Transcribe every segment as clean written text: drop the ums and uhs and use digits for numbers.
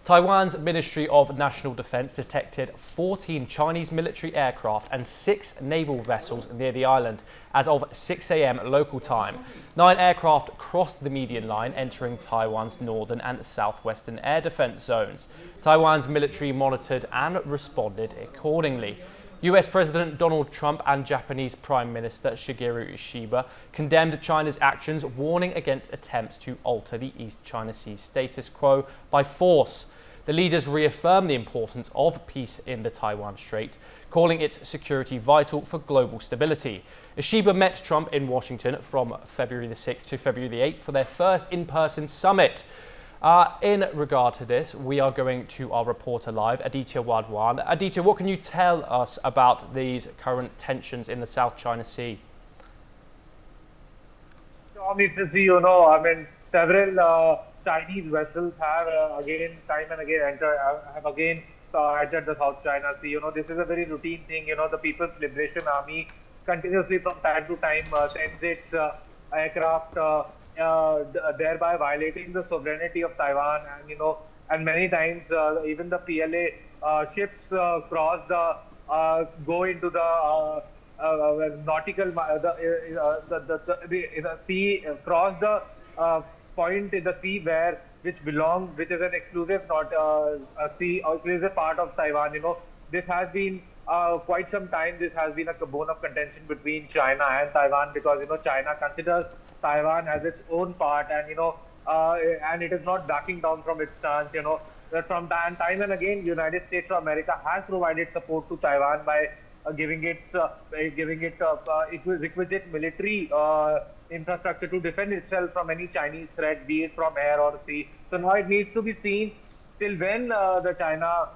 Taiwan's Ministry of National Defense detected 14 Chinese military aircraft and 6 naval vessels near the island as of 6 a.m. local time. 9 aircraft crossed the median line, entering Taiwan's northern and southwestern air defense zones. Taiwan's military monitored and responded accordingly. US President Donald Trump and Japanese Prime Minister Shigeru Ishiba condemned China's actions, warning against attempts to alter the East China Sea status quo by force. The leaders reaffirmed the importance of peace in the Taiwan Strait, calling its security vital for global stability. Ishiba met Trump in Washington from February the 6th to February the 8th for their first in-person summit. In regard to this, we are going to our reporter live, Aditya Wadwan. Aditya, what can you tell us about these current tensions in the South China Sea? Obviously, several Chinese vessels have time and again entered the South China Sea. This is a very routine thing. The People's Liberation Army continuously from time to time sends its aircraft, thereby violating the sovereignty of Taiwan. And many times even the PLA ships go into the nautical the sea, cross the point in the sea which is an exclusive sea, exclusive part of Taiwan. This has been quite some time. This has been a bone of contention between China and Taiwan, because China considers Taiwan as its own part, and and it is not backing down from its stance. That from time and again, United States of America has provided support to Taiwan by giving it requisite military infrastructure to defend itself from any Chinese threat, be it from air or sea. So now it needs to be seen till when the China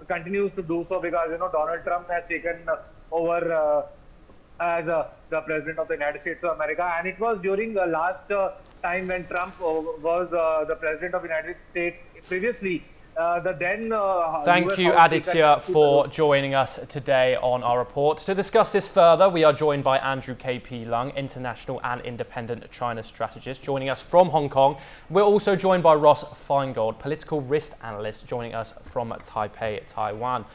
continues to do so, because Donald Trump has taken over as the president of the United States of America, and it was during the last time when Trump was the president of the United States previously. Thank you, Aditya, for joining us today on our report. To discuss this further, we are joined by Andrew K.P. Leung, international and independent China strategist, joining us from Hong Kong. We're also joined by Ross Feingold, political risk analyst, joining us from Taipei, Taiwan.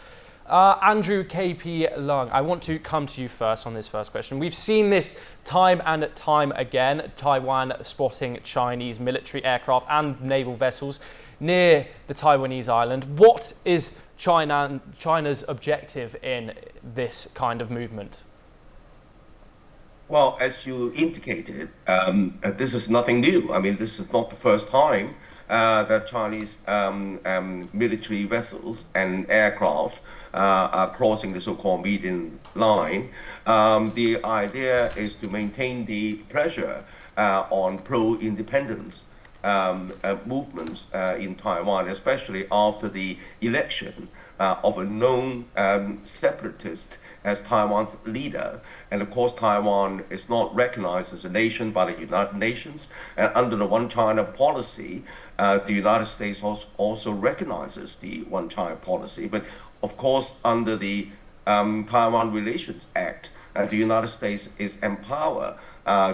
Andrew K.P. Leung, I want to come to you first on this first question. We've seen this time and time again, Taiwan spotting Chinese military aircraft and naval vessels near the Taiwanese island. What is China's objective in this kind of movement? Well, as you indicated, this is nothing new. I mean, this is not the first time that Chinese military vessels and aircraft are crossing the so-called median line. The idea is to maintain the pressure on pro-independence movements in Taiwan, especially after the election of a known separatist as Taiwan's leader. And of course, Taiwan is not recognized as a nation by the United Nations. And under the One China policy, the United States also recognizes the One China policy. But of course, under the Taiwan Relations Act, the United States is empowered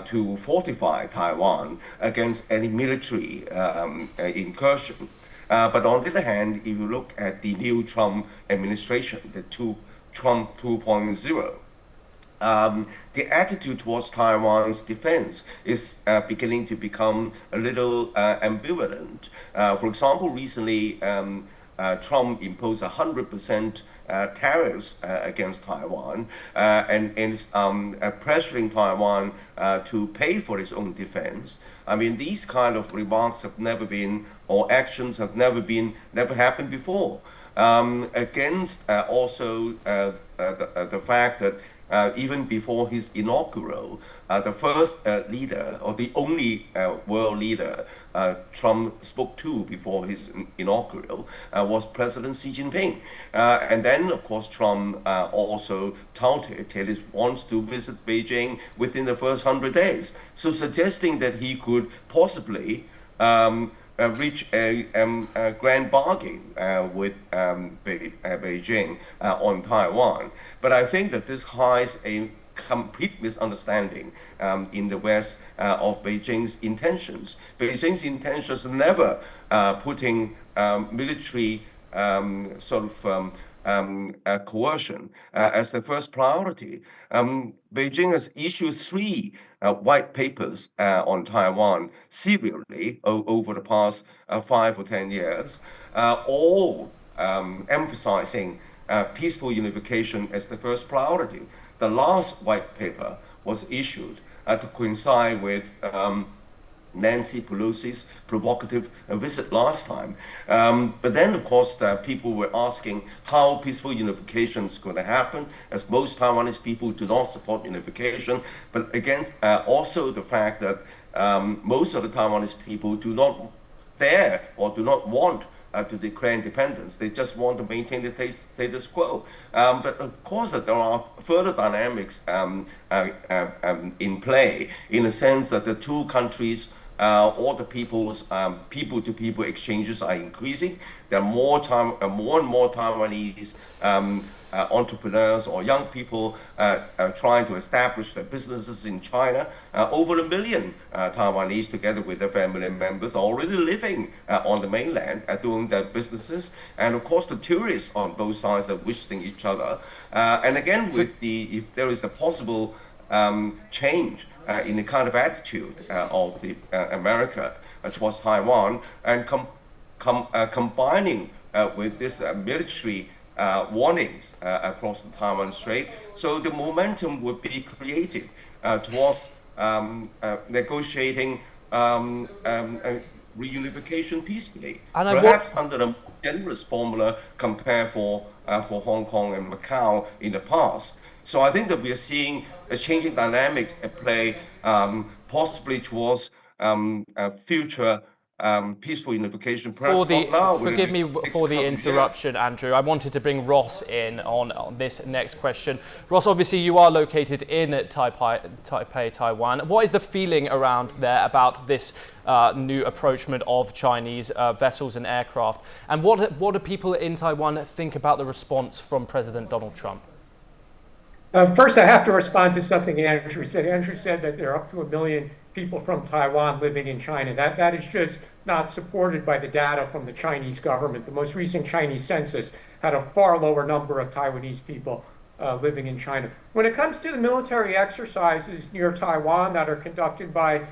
to fortify Taiwan against any military incursion. But on the other hand, if you look at the new Trump administration, the Trump 2.0, the attitude towards Taiwan's defense is beginning to become a little ambivalent. For example, recently, Trump imposed 100% tariffs against Taiwan and is pressuring Taiwan to pay for its own defense. I mean, these kind of remarks have never been, or actions have never happened before. Against also the fact that even before his inaugural, the first leader, or the only world leader Trump spoke to before his inaugural was President Xi Jinping. And then, of course, Trump also touted that he wants to visit Beijing within the first 100 days. So suggesting that he could possibly reach a grand bargain with Beijing on Taiwan. But I think that this hides a complete misunderstanding in the West of Beijing's intentions. Beijing's intentions are never putting military sort of coercion as the first priority. Beijing has issued three white papers on Taiwan serially over the past 5 or 10 years, all emphasizing peaceful unification as the first priority. The last white paper was issued to coincide with Nancy Pelosi's provocative visit last time. But then, of course, people were asking how peaceful unification is going to happen, as most Taiwanese people do not support unification, but against also the fact that most of the Taiwanese people do not dare or do not want to declare independence. They just want to maintain the status quo. But of course, there are further dynamics in play, in the sense that the two countries, all the people's people-to-people exchanges are increasing. There are more and more Taiwanese entrepreneurs or young people trying to establish their businesses in China. Over 1 million Taiwanese, together with their family members, are already living on the mainland, doing their businesses. And of course, the tourists on both sides are visiting each other. And again, if there is a possible change in the kind of attitude of the America towards Taiwan, and combining with this military warnings across the Taiwan Strait, so the momentum would be created towards negotiating reunification peacefully, perhaps under a generous formula compared for Hong Kong and Macau in the past. So I think that we are seeing a changing dynamics at play, possibly towards future peaceful unification. Forgive me for the interruption, Andrew. I wanted to bring Ross in on this next question. Ross, obviously you are located in Taipei, Taiwan. What is the feeling around there about this new approachment of Chinese vessels and aircraft? And what do people in Taiwan think about the response from President Donald Trump? First, I have to respond to something Andrew said. Andrew said that there are up to 1 million people from Taiwan living in China. That is just not supported by the data from the Chinese government. The most recent Chinese census had a far lower number of Taiwanese people living in China. When it comes to the military exercises near Taiwan that are conducted by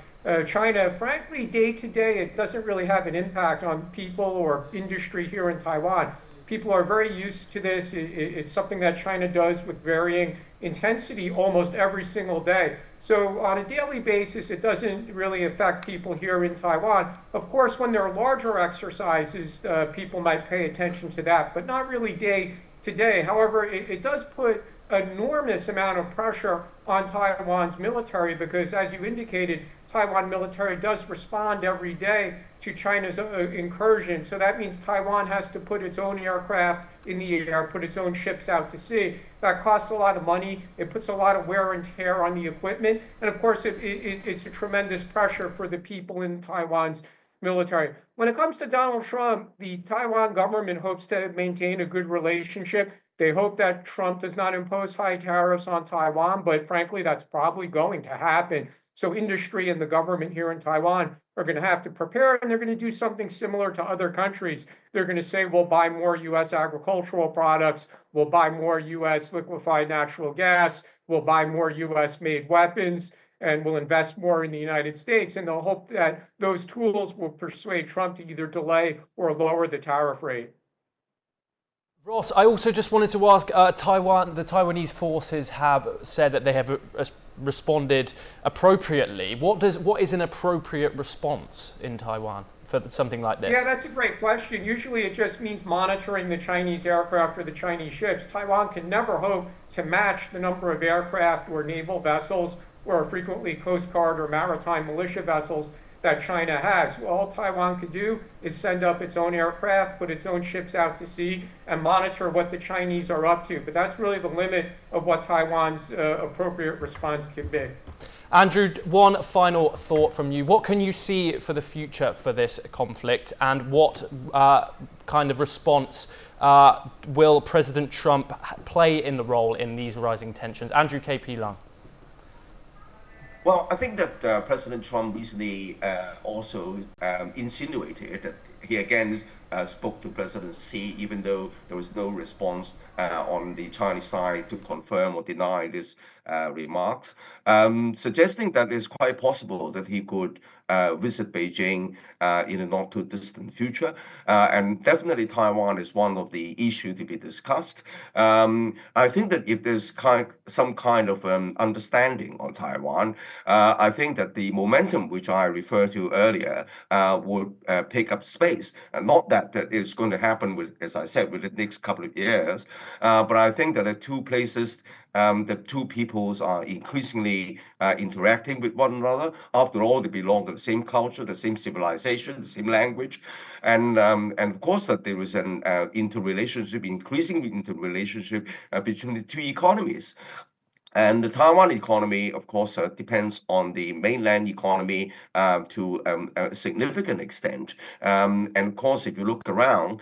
China, frankly, day to day, it doesn't really have an impact on people or industry here in Taiwan. People are very used to this. It's something that China does with varying intensity almost every single day. So on a daily basis, it doesn't really affect people here in Taiwan. Of course, when there are larger exercises, people might pay attention to that, but not really day to day. However, it does put an enormous amount of pressure on Taiwan's military because, as you indicated, Taiwan military does respond every day to China's incursion. So that means Taiwan has to put its own aircraft in the air, put its own ships out to sea. That costs a lot of money. It puts a lot of wear and tear on the equipment. And of course, it's a tremendous pressure for the people in Taiwan's military. When it comes to Donald Trump, the Taiwan government hopes to maintain a good relationship. They hope that Trump does not impose high tariffs on Taiwan, but frankly, that's probably going to happen. So industry and the government here in Taiwan are going to have to prepare, and they're going to do something similar to other countries. They're going to say, we'll buy more U.S. agricultural products, we'll buy more U.S. liquefied natural gas, we'll buy more U.S.-made weapons, and we'll invest more in the United States. And they'll hope that those tools will persuade Trump to either delay or lower the tariff rate. Ross, I also just wanted to ask, the Taiwanese forces have said that they have responded appropriately. What is an appropriate response in Taiwan for something like this? Yeah, that's a great question. Usually it just means monitoring the Chinese aircraft or the Chinese ships. Taiwan can never hope to match the number of aircraft or naval vessels or frequently Coast Guard or maritime militia vessels that China has. All Taiwan could do is send up its own aircraft, put its own ships out to sea, and monitor what the Chinese are up to. But that's really the limit of what Taiwan's appropriate response could be. Andrew, one final thought from you. What can you see for the future for this conflict, and what kind of response will President Trump play in the role in these rising tensions? Andrew KP Lung. Well, I think that President Trump recently also insinuated that he again spoke to President Xi, even though there was no response on the Chinese side to confirm or deny this remarks, suggesting that it's quite possible that he could visit Beijing in a not too distant future. And definitely Taiwan is one of the issues to be discussed. I think that if there's some kind of understanding on Taiwan, I think that the momentum which I referred to earlier would pick up space. And not that it's going to happen with, as I said, with the next couple of years, but I think that the two places, the two peoples are increasingly interacting with one another. After all, they belong to the same culture, the same civilization, the same language, and of course that there is an interrelationship, increasing interrelationship between the two economies. And the Taiwan economy, of course, depends on the mainland economy to a significant extent. And of course, if you look around,